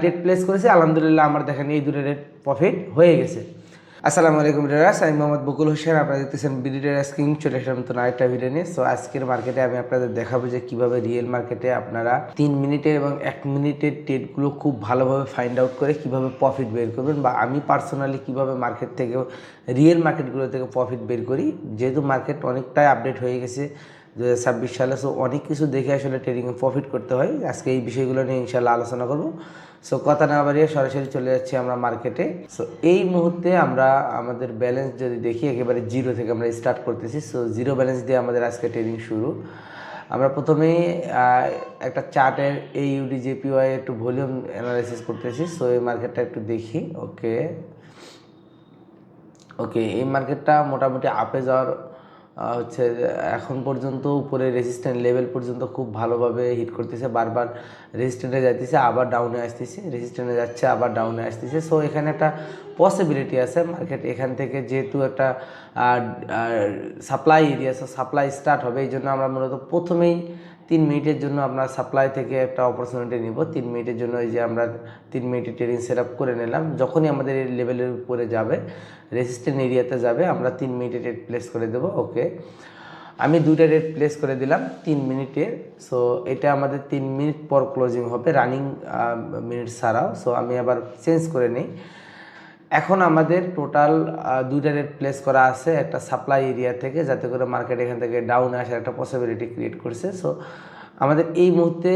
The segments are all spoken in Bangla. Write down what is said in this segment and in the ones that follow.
ট্রেড প্লেস করেছি, আলহামদুলিল্লাহ আমার দেখেন এই দুটো রেট প্রফিট হয়ে গেছে। আসসালামু আলাইকুম ভিউয়ার্স, আমি মোহাম্মদ বকুল হোসেন, আপনারা দেখতেছেন বিডি ট্রেডার্স কিং। চলে আসলাম নতুন আরেকটা ভিডিও নিয়ে। সো আজকের মার্কেটে আমি আপনাদের দেখাবো যে কীভাবে রিয়েল মার্কেটে আপনারা 3 মিনিটের এবং 1 মিনিটের ট্রেডগুলো খুব ভালোভাবে ফাইন্ড আউট করে কীভাবে প্রফিট বের করবেন, বা আমি পার্সোনালি কীভাবে মার্কেট থেকে রিয়েল মার্কেটগুলো থেকে প্রফিট বের করি। যেহেতু মার্কেট অনেকটাই আপডেট হয়ে গেছে 2026 সালে, সো অনেক কিছু দেখে আসলে ট্রেডিংয়ে প্রফিট করতে হয়। আজকে এই বিষয়গুলো নিয়ে ইনশাল্লাহ আলোচনা করব। সো কথা না বাড়িয়ে সরাসরি চলে যাচ্ছি আমরা মার্কেটে। সো এই মুহূর্তে আমরা আমাদের ব্যালেন্স যদি দেখি, একেবারে জিরো থেকে আমরা স্টার্ট করতেছি। সো জিরো ব্যালেন্স দিয়ে আমাদের আজকে ট্রেডিং শুরু। আমরা প্রথমেই একটা চার্টের এই ইউডিজেপিওয়াই একটু ভলিউম অ্যানালাইসিস করতেছি। সো এই মার্কেটটা একটু দেখি। ওকে, এই মার্কেটটা মোটামুটি আপে যাওয়ার হচ্ছে এখন পর্যন্ত উপরে রেজিস্ট্যান্ট লেভেল পর্যন্ত খুব ভালোভাবে হিট করতেছে, বারবার রেজিস্ট্যান্টে যাইতেছে আবার ডাউনে আসতেছে, রেজিস্ট্যান্টে যাচ্ছে আবার ডাউনে আসতেছে। সো এখানে একটা পসিবিলিটি আছে মার্কেট এখান থেকে, যেহেতু একটা supply area, so supply start হবে। এই জন্য আমরা মূলত প্রথমেই 3 মিনিটের জন্য আপনার সাপ্লাই থেকে একটা অপরচুনিটি নিব। 3 মিনিটের জন্য এই যে আমরা 3 মিনিটের ট্রেডিং সেট আপ করে নিলাম। যখনই আমাদের এই লেভেলের উপরে যাবে, রেজিস্ট্যান্ট এরিয়াতে যাবে, আমরা 3 মিনিটের রেট প্লেস করে দেবো। ওকে, আমি দুইটা রেট প্লেস করে দিলাম 3 মিনিটের। সো এটা আমাদের 3 মিনিট পর ক্লোজিং হবে, রানিং মিনিট ছাড়াও। সো আমি আবার চেঞ্জ করে নিই। এখন আমাদের টোটাল দুইটা রেট প্লেস করা আছে একটা সাপ্লাই এরিয়া থেকে, যাতে করে মার্কেট এখান থেকে ডাউনে আসার একটা পসিবিলিটি ক্রিয়েট করছে। সো আমাদের এই মুহূর্তে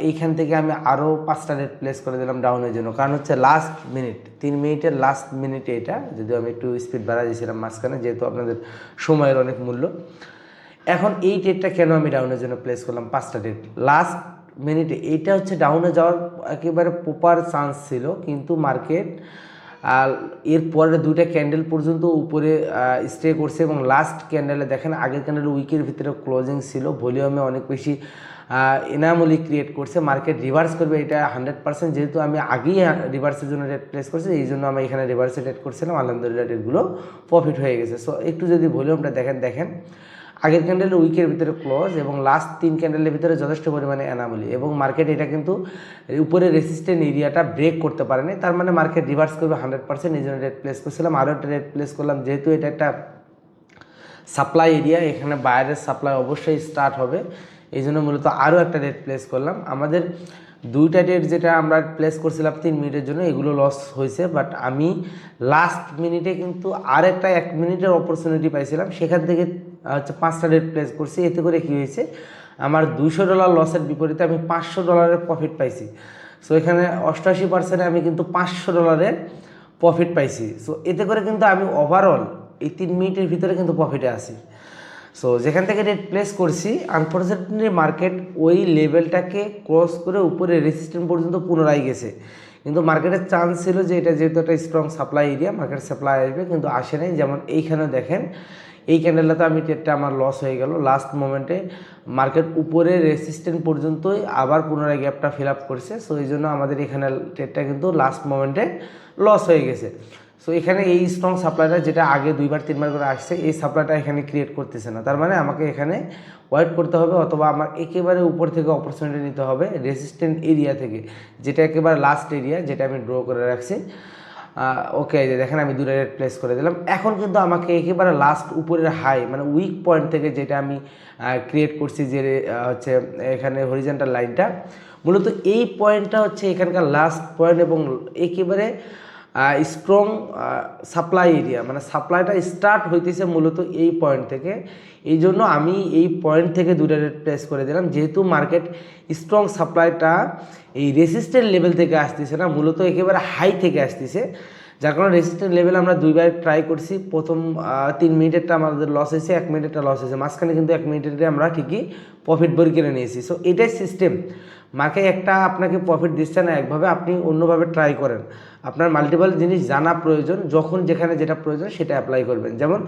এইখান থেকে আমি আরও 5টা রেট প্লেস করে দিলাম ডাউনের জন্য, কারণ হচ্ছে লাস্ট মিনিট, 3 মিনিটের লাস্ট মিনিটে এটা, যদিও আমি একটু স্পিড বাড়া দিয়েছিলাম মাঝখানে, যেহেতু আপনাদের সময়ের অনেক মূল্য। এখন এই ট্রেডটা কেন আমি ডাউনের জন্য প্লেস করলাম 5টা রেট লাস্ট মিনিটে? এইটা হচ্ছে ডাউনে যাওয়ার একেবারে প্রপার চান্স ছিল, কিন্তু মার্কেট আর এরপরে দুইটা ক্যান্ডেল পর্যন্ত উপরে স্টে করছে, এবং লাস্ট ক্যান্ডেলে দেখেন আগের ক্যান্ডেল উইকের ভিতরে ক্লোজিং ছিল, ভলিউমে অনেক বেশি এনামলি ক্রিয়েট করছে। মার্কেট রিভার্স করবে এটা 100%, যেহেতু আমি আগেই রিভার্সের জন্য রেট প্লেস করছি, এই জন্য আমি এখানে রিভার্সে রেট করছিলাম। আলহামদুলিল্লাহ রেটগুলো প্রফিট হয়ে গেছে। সো একটু যদি ভলিউমটা দেখেন আগের ক্যান্ডেল উইকের ভিতরে ক্লোজ, এবং লাস্ট 3 ক্যান্ডেলের ভিতরে যথেষ্ট পরিমাণে অ্যানামলি, এবং মার্কেট এটা কিন্তু উপরে রেসিস্ট্যান্ট এরিয়াটা ব্রেক করতে পারেনি। তার মানে মার্কেট রিভার্স করবে 100%। এই জন্য রেট প্লেস করছিলাম, আরও একটা রেট প্লেস করলাম, যেহেতু এটা একটা সাপ্লাই এরিয়া, এখানে বাইরের সাপ্লাই অবশ্যই স্টার্ট হবে, এই জন্য মূলত আরও একটা রেট প্লেস করলাম। আমাদের দুইটা রেট যেটা আমরা প্লেস করছিলাম 3 মিনিটের জন্য, এগুলো লস হয়েছে, বাট আমি লাস্ট মিনিটে কিন্তু আরেকটা 1 মিনিটের অপরচুনিটি পাইছিলাম, সেখান থেকে হচ্ছে 5টা রেট প্লেস করছি। এতে করে কী হয়েছে, আমার $200 লসের বিপরীতে আমি $500 প্রফিট পাইছি। সো এখানে 88% আমি কিন্তু $500 প্রফিট পাইছি। সো এতে করে কিন্তু আমি ওভারঅল এই 3 মিনিটের ভিতরে কিন্তু প্রফিটে আসি। সো যেখান থেকে রেট প্লেস করছি, আনফর্চুনেটলি মার্কেট ওই লেভেলটাকে ক্রস করে উপরে রেজিস্ট্যান্ট পর্যন্ত পুনরায় গেছে, কিন্তু মার্কেটের চান্স ছিল যে এটা যেহেতু একটা strong supply area, market supply আসবে, কিন্তু আসে নাই। যেমন এইখানেও দেখেন এই ক্যান্ডেলটাতে আমি ট্রেডটা আমার লস হয়ে গেল লাস্ট মোমেন্টে। মার্কেট উপরে রেসিস্ট্যান্ট পর্যন্তই আবার পুনরায় গ্যাপটা ফিল আপ করছে। সো এই জন্য আমাদের এখানে ট্রেডটা কিন্তু লাস্ট মোমেন্টে লস হয়ে গেছে। সো এখানে এই স্ট্রং সাপ্লাইটা, যেটা আগে 2বার 3বার করে আসছে, এই সাপ্লাইটা এখানে ক্রিয়েট করতেছে না। তার মানে আমাকে এখানে ওয়েট করতে হবে, অথবা আমার একেবারে উপর থেকে অপরচুনিটি নিতে হবে রেসিস্ট্যান্ট এরিয়া থেকে, যেটা একেবারে লাস্ট এরিয়া, যেটা আমি ড্র করে রাখছি। ওকে, দেখেন আমি 2টা রেট প্লেস করে দিলাম। এখন কিন্তু আমাকে একেবারে লাস্ট উপরের হাই, মানে উইক পয়েন্ট থেকে যেটা আমি ক্রিয়েট করছি, যে হচ্ছে এখানে হরিজন্টাল লাইনটা, মূলত এই পয়েন্টটা হচ্ছে এখানকার লাস্ট পয়েন্ট, এবং একেবারে স্ট্রং সাপ্লাই এরিয়া, মানে সাপ্লাইটা স্টার্ট হইতেছে মূলত এই পয়েন্ট থেকে। এই জন্য আমি এই পয়েন্ট থেকে 2টা রেট প্লেস করে দিলাম, যেহেতু মার্কেট স্ট্রং সাপ্লাইটা এই রেসিস্ট্যান্ট লেভেল থেকে আসতেছে না, মূলত একেবারে হাই থেকে আসতেছে, যার কারণে রেসিস্ট্যান্ট লেভেল আমরা 2বার ট্রাই করছি। প্রথম 3 মিনিটেরটা আমাদের লস হয়েছে, 1 মিনিটেরটা লস হয়েছে, মাঝখানে কিন্তু 1 মিনিটের আমরা ঠিকই প্রফিট বের করে নিয়েছি। সো এটাই সিস্টেম, মার্কেট একটা আপনাকে প্রফিট দিচ্ছে না একভাবে, আপনি অন্যভাবে ট্রাই করেন। আপনার মাল্টিপল জিনিস জানা প্রয়োজন, যখন যেখানে যেটা প্রয়োজন সেটা অ্যাপ্লাই করবেন। যেমন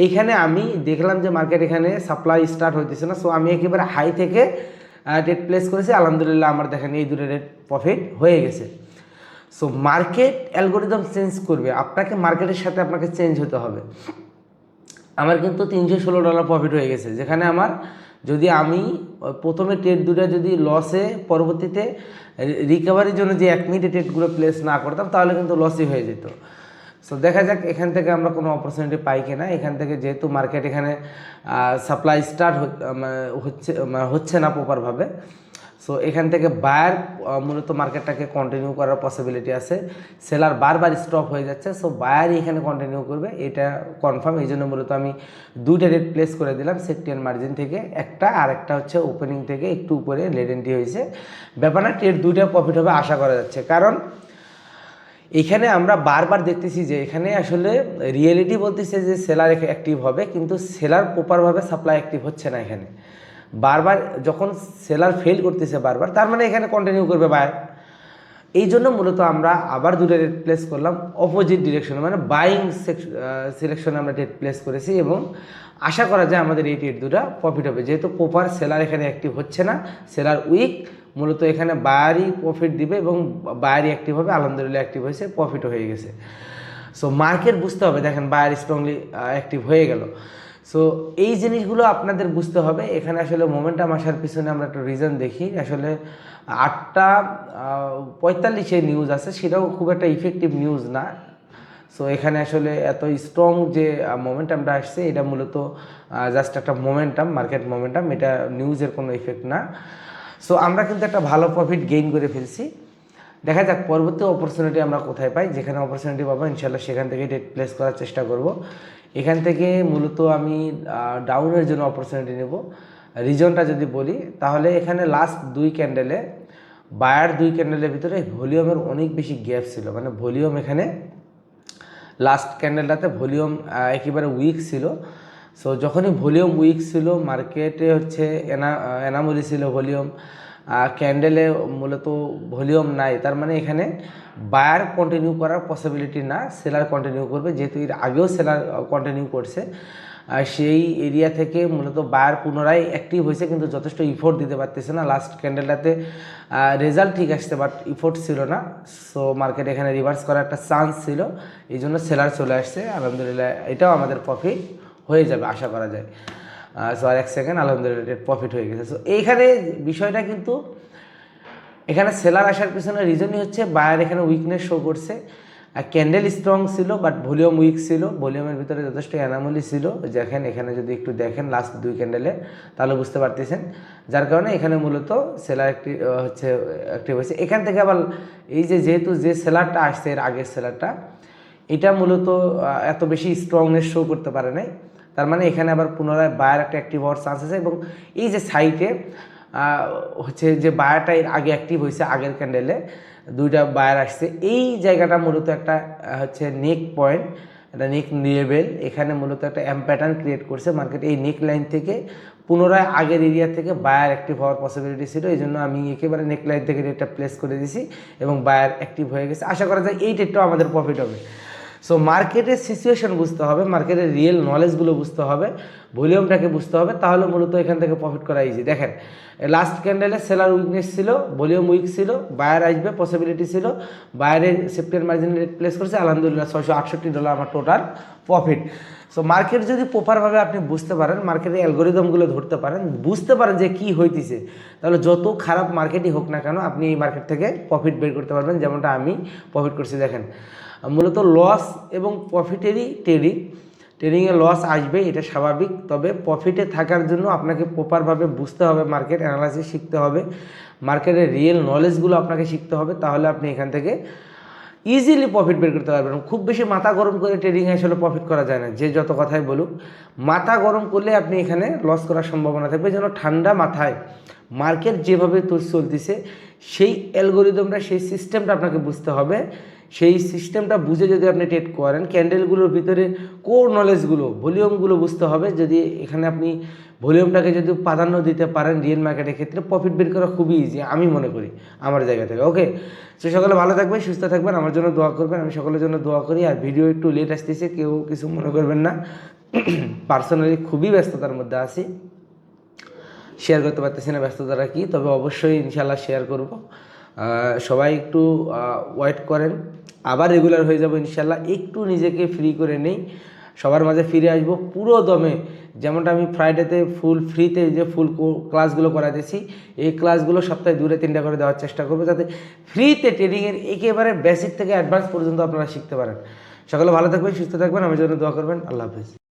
এইখানে আমি দেখলাম যে মার্কেট এখানে সাপ্লাই স্টার্ট হইতেছে না, সো আমি একেবারে হাই থেকে রেট প্লেস করেছি, আলহামদুলিল্লাহ আমার দেখেন এই 2টা রেট প্রফিট হয়ে গেছে। সো মার্কেট অ্যালগোরিদম চেঞ্জ করবে, আপনাকে মার্কেটের সাথে আপনাকে চেঞ্জ হতে হবে। আমার কিন্তু $316 প্রফিট হয়ে গেছে, যেখানে আমার যদি আমি প্রথমে ট্রেড দুটো যদি লসে পরবর্তীতে রিকভারির জন্য যে 1 মিনিটে ট্রেডগুলো প্লেস না করতাম তাহলে কিন্তু লসই হয়ে যেত। সো দেখা যাক এখান থেকে আমরা কোনো অপরচুনিটি পাই কিনা। এখান থেকে যেহেতু মার্কেট এখানে সাপ্লাই স্টার্ট হচ্ছে না প্রপারভাবে, সো এখান থেকে বায়ার মূলত মার্কেটটাকে কন্টিনিউ করার পসিবিলিটি আছে। সেলার বারবার স্টপ হয়ে যাচ্ছে, সো বায়ারই এখানে কন্টিনিউ করবে, এটা কনফার্ম। এই জন্য মূলত আমি 2টা রেট প্লেস করে দিলাম, সেফটি মার্জিন থেকে একটা, আর একটা হচ্ছে ওপেনিং থেকে একটু উপরে লেট এন্ট্রি হয়েছে। ব্যাপার না, ট্রেড 2টা প্রফিট হবে আশা করা যাচ্ছে। কারণ এখানে আমরা বারবার দেখতেছি যে এখানে আসলে রিয়েলিটি বলতেছে যে সেলার অ্যাক্টিভ হবে, কিন্তু সেলার প্রপারভাবে সাপ্লাই অ্যাক্টিভ হচ্ছে না। এখানে বারবার যখন সেলার ফেল করতেছে বারবার, তার মানে এখানে কন্টিনিউ করবে বায়ার। এই জন্য মূলত আমরা আবার 2টা রেট প্লেস করলাম অপোজিট ডিরেকশনে, মানে বাইং সিলেকশনে আমরা রেট প্লেস করেছি এবং আশা করা যায় আমাদের এই ট্রেড 2টা প্রফিট হবে। যেহেতু প্রপার সেলার এখানে অ্যাক্টিভ হচ্ছে না, সেলার উইক, মূলত এখানে বায়ারই প্রফিট দিবে এবং বায়ারই অ্যাক্টিভ হবে। আলহামদুলিল্লাহ অ্যাক্টিভ হয়েছে, প্রফিটও হয়ে গেছে। সো মার্কেট বুঝতে হবে, দেখেন বায়ার স্ট্রংলি অ্যাক্টিভ হয়ে গেল। সো এই জিনিসগুলো আপনাদের বুঝতে হবে। এখানে আসলে মোমেন্টাম আসার পিছনে আমরা একটা রিজন দেখি। আসলে 8:45 নিউজ আছে, সেটাও খুব একটা ইফেক্টিভ নিউজ না। সো এখানে আসলে এত স্ট্রং যে মোমেন্টামটা আসছে, এটা মূলত জাস্ট একটা মোমেন্টাম, মার্কেট মোমেন্টাম, এটা নিউজের কোনো ইফেক্ট না। সো আমরা কিন্তু একটা ভালো প্রফিট গেইন করে ফেলছি। দেখা যাক পরবর্তী অপরচুনিটি আমরা কোথায় পাই। যেখানে অপরচুনিটি পাবো ইনশাল্লাহ সেখান থেকে ট্রেড প্লেস করার চেষ্টা করব। এখান থেকে মূলত আমি ডাউনের জন্য অপরচুনিটি নেব। রিজনটা যদি বলি তাহলে এখানে লাস্ট 2 ক্যান্ডেলে বায়ার 2 ক্যান্ডেলের ভিতরে ভলিউমের অনেক বেশি গ্যাপ ছিল, মানে ভলিউম এখানে লাস্ট ক্যান্ডেলটাতে ভলিউম একেবারে উইক ছিল। সো যখনই ভলিউম উইক ছিল, মার্কেটে হচ্ছে এনামলি ছিল ভলিউম, ক্যান্ডেলে মূলত ভলিউম নাই, তার মানে এখানে বায়ার কন্টিনিউ করার পসিবিলিটি না, সেলার কন্টিনিউ করবে। যেহেতু এর আগেও সেলার কন্টিনিউ করছে, সেই এরিয়া থেকে মূলত বায়ার পুনরায় অ্যাক্টিভ হয়েছে, কিন্তু যথেষ্ট ইফোর্ট দিতে পারতেছে না। লাস্ট ক্যান্ডেলটাতে রেজাল্ট ঠিক আসছে, বাট ইফোর্ট ছিল না। সো মার্কেট এখানে রিভার্স করার একটা চান্স ছিল, এই জন্য সেলার চলে আসছে। আলহামদুলিল্লাহ এটাও আমাদের প্রফিট হয়ে যাবে আশা করা যায়। সো আর 1 সেকেন্ড, আলহামদুলিল্লাহ প্রফিট হয়ে গেছে। সো এইখানে বিষয়টা কিন্তু এখানে সেলার আসার পিছনে রিজনই হচ্ছে বায়ার এখানে উইকনেস শো করছে। ক্যান্ডেল স্ট্রং ছিল বাট ভলিউম উইক ছিল, ভলিউমের ভিতরে যথেষ্ট অ্যানামলি ছিল। দেখেন এখানে যদি একটু দেখেন লাস্ট 2 ক্যান্ডেলে তাহলে বুঝতে পারতেছেন, যার কারণে এখানে মূলত সেলার অ্যাক্টিভ হয়েছে। এখান থেকে আবার এই যেহেতু যে সেলারটা আসছে এর আগের সেলারটা, এটা মূলত এত বেশি স্ট্রংনেস শো করতে পারে নাই, তার মানে এখানে আবার পুনরায় বায়ার একটা অ্যাক্টিভ হওয়ার চান্স আছে। এবং এই যে সাইটে হচ্ছে যে বায়ারটা এর আগে অ্যাক্টিভ হয়েছে, আগের ক্যান্ডেলে 2টা বায়ার আসছে, এই জায়গাটা মূলত একটা হচ্ছে নেক পয়েন্ট, একটা নেক লেভেল। এখানে মূলত একটা এম প্যাটার্ন ক্রিয়েট করছে মার্কেট। এই নেক লাইন থেকে পুনরায় আগের এরিয়া থেকে বায়ার অ্যাক্টিভ হওয়ার পসিবিলিটি ছিল, এই জন্য আমি একেবারে নেক লাইন থেকে রেটটা প্লেস করে দিয়েছি এবং বায়ার অ্যাক্টিভ হয়ে গেছে। আশা করা যায় এই ট্রেডটাও আমাদের প্রফিট হবে। সো মার্কেটের সিচুয়েশন বুঝতে হবে, মার্কেটের রিয়েল নলেজগুলো বুঝতে হবে, ভলিউমটাকে বুঝতে হবে, তাহলে মূলত এখান থেকে প্রফিট করা ইজি। দেখেন লাস্ট ক্যান্ডেলে সেলার উইকনেস ছিল, ভলিউম উইক ছিল, বায়ার আসবে পসিবিলিটি ছিল, বায়ারের সেফটি মার্জিন রেট প্লেস করেছে। আলহামদুলিল্লাহ $668 আমার টোটাল প্রফিট। সো মার্কেট যদি প্রপারভাবে আপনি বুঝতে পারেন, মার্কেটের অ্যালগোরিদমগুলো ধরতে পারেন, বুঝতে পারেন যে কী হইতেছে, তাহলে যত খারাপ মার্কেটই হোক না কেন আপনি এই মার্কেট থেকে প্রফিট বের করতে পারবেন, যেমনটা আমি প্রফিট করছি। দেখেন মূলত লস এবং প্রফিটেরই ট্রেডিংয়ে লস আসবে, এটা স্বাভাবিক। তবে প্রফিটে থাকার জন্য আপনাকে প্রপারভাবে বুঝতে হবে, মার্কেট অ্যানালাইসিস শিখতে হবে, মার্কেটের রিয়েল নলেজগুলো আপনাকে শিখতে হবে, তাহলে আপনি এখান থেকে ইজিলি প্রফিট বের করতে পারবেন। খুব বেশি মাথা গরম করে ট্রেডিংয়ে আসলে প্রফিট করা যায় না, যে যত কথাই বলুক। মাথা গরম করলে আপনি এখানে লস করার সম্ভাবনা থাকবে, যেন ঠান্ডা মাথায় মার্কেট যেভাবে চলতেছে সেই অ্যালগোরিদমটা, সেই সিস্টেমটা আপনাকে বুঝতে হবে। সেই সিস্টেমটা বুঝে যদি আপনি ট্রেড করেন, ক্যান্ডেলগুলোর ভিতরে কোর নলেজগুলো, ভলিউমগুলো বুঝতে হবে। যদি এখানে আপনি ভলিউমটাকে যদি প্রাধান্য দিতে পারেন রিয়েল মার্কেটের ক্ষেত্রে, প্রফিট বের করা খুবই ইজি আমি মনে করি আমার জায়গা থেকে। ওকে, সে সকলে ভালো থাকবেন, সুস্থ থাকবেন, আমার জন্য দোয়া করবেন, আমি সকলের জন্য দোয়া করি। আর ভিডিও একটু লেট আসতেছে, কেউ কিছু মনে করবেন না, পার্সোনালি খুবই ব্যস্ততার মধ্যে আছি, শেয়ার করতে পারতেছি না ব্যস্ততাটা কি, তবে অবশ্যই ইনশাল্লাহ শেয়ার করব। সবাই একটু ওয়েট করেন, আবার রেগুলার হয়ে যাব ইনশাল্লাহ। একটু নিজেকে ফ্রি করে নেই, সবার মাঝে ফিরে আসবো পুরো দমে। যেমনটা আমি ফ্রাইডেতে ফুল ফ্রিতে যে ফুল ক্লাসগুলো করাতেছি, এই ক্লাসগুলো সপ্তাহে 2-3টা করে দেওয়ার চেষ্টা করবো, যাতে ফ্রিতে ট্রেডিংয়ের একেবারে বেসিক থেকে অ্যাডভান্স পর্যন্ত আপনারা শিখতে পারেন। সকলে ভালো থাকবেন, সুস্থ থাকবেন, আমার জন্য দোয়া করবেন। আল্লাহ হাফেজ।